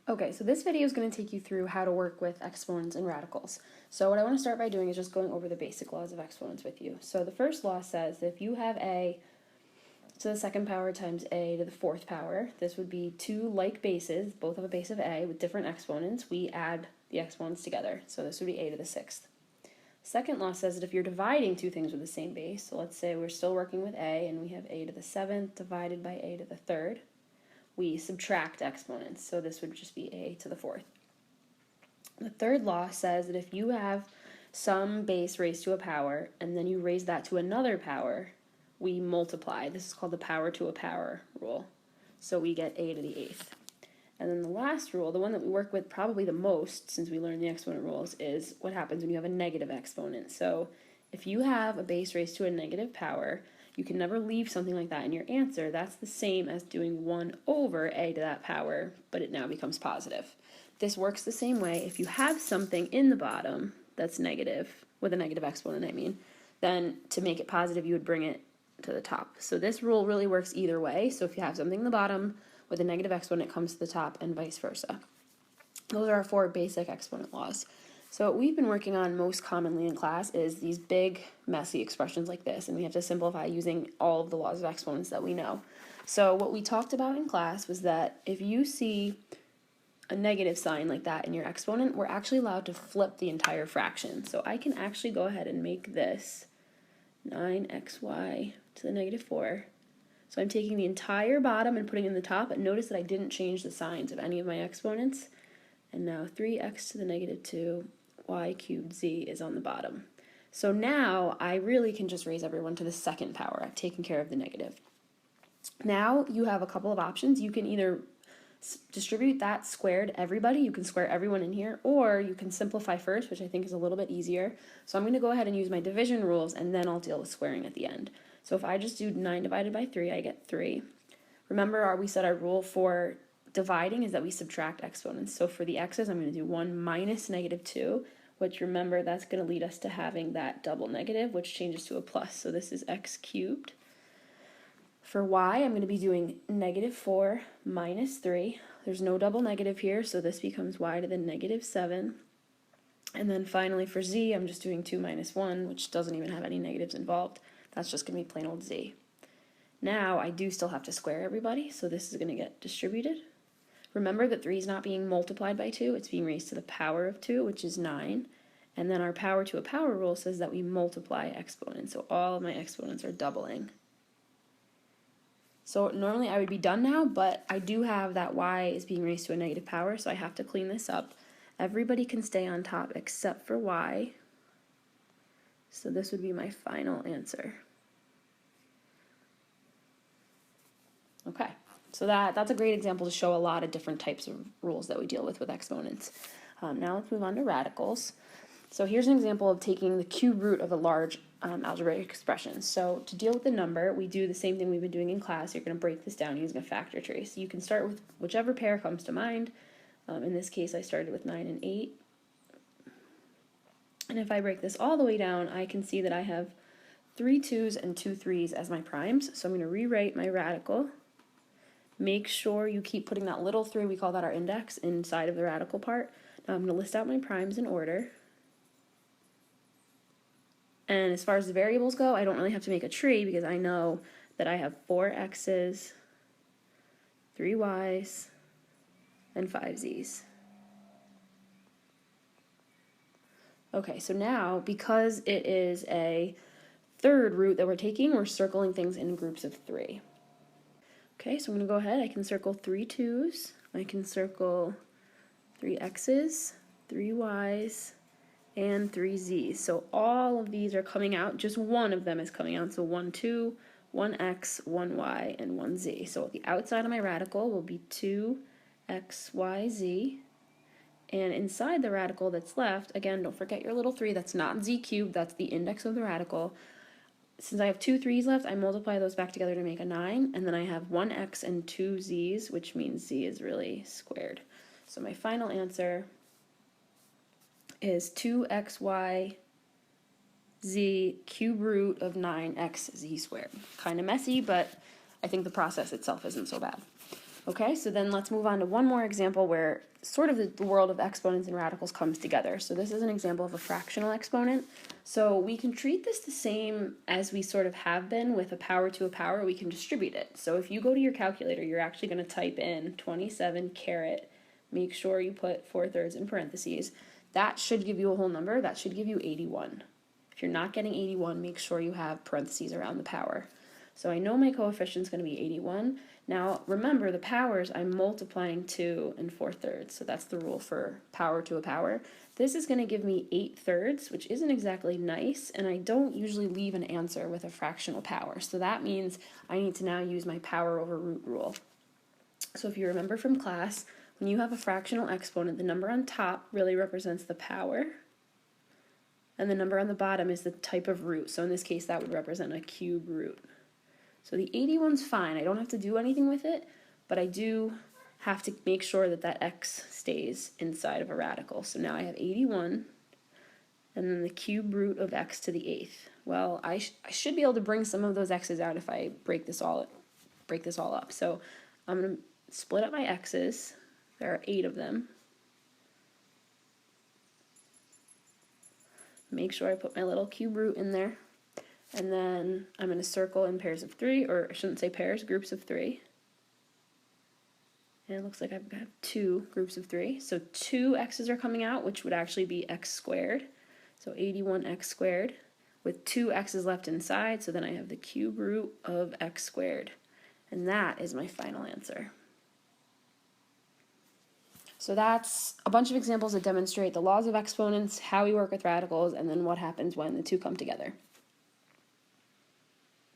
Okay, so this video is going to take you through how to work with exponents and radicals. So what I want to start by doing is just going over the basic laws of exponents with you. So the first law says that if you have a to the second power times a to the fourth power, this would be two like bases, both have a base of a with different exponents. We add the exponents together, so this would be a to the sixth. Second law says that if you're dividing two things with the same base, so let's say we're still working with a and we have a to the seventh divided by a to the third, we subtract exponents, so this would just be a to the fourth. The third law says that if you have some base raised to a power and then you raise that to another power, we multiply. This is called the power to a power rule. So we get a to the eighth. And then the last rule, the one that we work with probably the most since we learned the exponent rules, is what happens when you have a negative exponent. So if you have a base raised to a negative power, you can never leave something like that in your answer. That's the same as doing 1 over a to that power, but it now becomes positive. This works the same way. If you have something in the bottom that's negative, with a negative exponent I mean, then to make it positive you would bring it to the top. So this rule really works either way. So if you have something in the bottom with a negative exponent, it comes to the top and vice versa. Those are our 4 basic exponent laws. So what we've been working on most commonly in class is these big, messy expressions like this, and we have to simplify using all of the laws of exponents that we know. So what we talked about in class was that if you see a negative sign like that in your exponent, we're actually allowed to flip the entire fraction. So I can actually go ahead and make this 9xy to the negative 4. So I'm taking the entire bottom and putting it in the top, and notice that I didn't change the signs of any of my exponents. And now 3x to the negative 2 y cubed z is on the bottom. So now I really can just raise everyone to the second power. I've taken care of the negative. Now you have a couple of options. You can either distribute that squared everybody, you can square everyone in here, or you can simplify first, which I think is a little bit easier. So I'm going to go ahead and use my division rules, and then I'll deal with squaring at the end. So if I just do 9 divided by 3, I get 3. Remember, we said our rule for dividing is that we subtract exponents. So for the x's, I'm going to do 1 minus negative 2, which remember, that's going to lead us to having that double negative, which changes to a plus. So this is x cubed. For y, I'm going to be doing negative 4 minus 3. There's no double negative here, so this becomes y to the negative 7. And then finally for z, I'm just doing 2 minus 1, which doesn't even have any negatives involved. That's just going to be plain old z. Now I do still have to square everybody, so this is going to get distributed. Remember that 3 is not being multiplied by 2, it's being raised to the power of 2, which is 9. And then our power to a power rule says that we multiply exponents, so all of my exponents are doubling. So normally I would be done now, but I do have that y is being raised to a negative power, so I have to clean this up. Everybody can stay on top except for y. So this would be my final answer. Okay, so that's a great example to show a lot of different types of rules that we deal with exponents. Now let's move on to radicals. So here's an example of taking the cube root of a large algebraic expression. So to deal with the number, we do the same thing we've been doing in class. You're going to break this down using a factor tree. So you can start with whichever pair comes to mind. In this case, I started with 9 and 8. And if I break this all the way down, I can see that I have 3 2's and 2 3's as my primes. So I'm going to rewrite my radical. Make sure you keep putting that little 3, we call that our index, inside of the radical part. Now I'm going to list out my primes in order. And as far as the variables go, I don't really have to make a tree because I know that I have 4 x's, 3 y's, and 5 z's. Okay, so now because it is a third root that we're taking, we're circling things in groups of 3. Okay, so I'm going to go ahead, I can circle 3 2's, I can circle 3 x's, 3 y's, and 3 z's. So all of these are coming out, just one of them is coming out, so 1 2, 1 x, 1 y, and 1 z. So the outside of my radical will be 2 x, y, z, and inside the radical that's left, again, don't forget your little 3, that's not z cubed, that's the index of the radical. Since I have 2 3's left, I multiply those back together to make a 9, and then I have 1 x and 2 z's, which means z is really squared. So my final answer is 2xy z cube root of 9xz squared. Kind of messy, but I think the process itself isn't so bad. Okay, so then let's move on to one more example where sort of the world of exponents and radicals comes together. So this is an example of a fractional exponent. So we can treat this the same as we sort of have been with a power to a power. We can distribute it. So if you go to your calculator, you're actually going to type in 27 caret, make sure you put 4/3 in parentheses. That should give you a whole number. That should give you 81. If you're not getting 81, make sure you have parentheses around the power. So I know my coefficient is going to be 81. Now, remember, the powers, I'm multiplying 2 and 4/3, so that's the rule for power to a power. This is going to give me 8/3, which isn't exactly nice, and I don't usually leave an answer with a fractional power. So that means I need to now use my power over root rule. So if you remember from class, when you have a fractional exponent, the number on top really represents the power, and the number on the bottom is the type of root. So in this case, that would represent a cube root. So the 81's fine. I don't have to do anything with it, but I do have to make sure that that x stays inside of a radical. So now I have 81, and then the cube root of x to the 8th. Well, I should be able to bring some of those x's out if I break this all up. So I'm going to split up my x's. There are 8 of them. Make sure I put my little cube root in there. And then I'm going to circle in pairs of 3, or I shouldn't say pairs, groups of 3. And it looks like I've got 2 groups of 3. So 2 x's are coming out, which would actually be x squared. So 81x squared with 2 x's left inside. So then I have the cube root of x squared. And that is my final answer. So that's a bunch of examples that demonstrate the laws of exponents, how we work with radicals, and then what happens when the two come together.